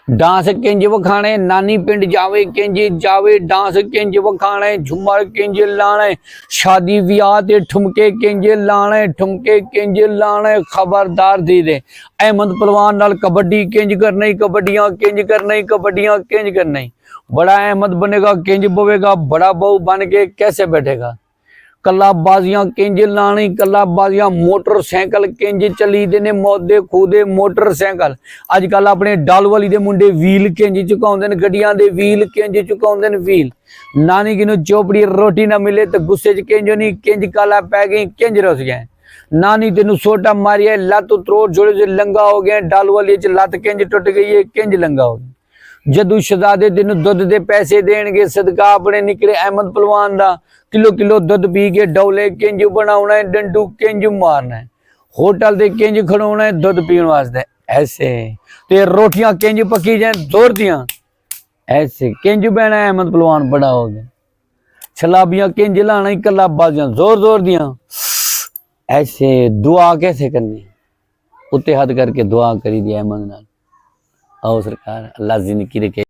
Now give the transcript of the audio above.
Dance किंज वखाने, नानी पिंड जावे किंज जावे, डांस किंज वखाने, झूमर किंज लाने, शादी ब्याह ते ठुमके किंज लाने, ठुमके किंज लाने। खबरदार दी दे अहमद पहलवान नाल कबड्डी किंज करनी, कबड्डियां किंज करनी, कबड्डियां किंज करनी। बड़ा अहमद बनेगा किंज बोवेगा, बड़ा बहू बन के कैसे बैठेगा। कलाबाजियां किंज लानी, कलाबाजियां। मोटरसाइकिल किंज चली देने, मौदे खूदे मोटरसाइकिल। अजकल अपने डालवाली दे मुंडे व्हील किंज चुकाउंदे ने, गड्डियां दे व्हील किंज चुकाउंदे ने व्हील। नानी किनू चोपड़ी रोटी ना मिले तो गुस्से च किंज नहीं, किंज काला पै गई, किंज रुस गए। नानी तेनू सोटा मारिया, लत त्रोड़ जोड़े से लंगा हो गया, डालवाली च लत किंज टुट गई है, किंज लंगा हो गया। जदू शहजादे तेन दुध दे पैसे देणगे सदका अपने निकले अहमद पहलवान दा, किलो किलो दुध पी के डौले किंज बनाउना है, डंडू किंज मारना है, होटल दे किंज खड़ोना है दुध पीने वास्ते। ऐसे ते रोटियां किंज पकी जाए जोर दियां, ऐसे किंज बहना अहमद पहलवान बड़ा हो गया। छलाबियां किंज लाना, कलाबाजियां जोर जोर दियां। ऐसे दुआ कैसे करनी, उत्ते हद करके दुआ करी दी अहमद नाल। आओ सरकार अल्लाह जिंदगी रखे।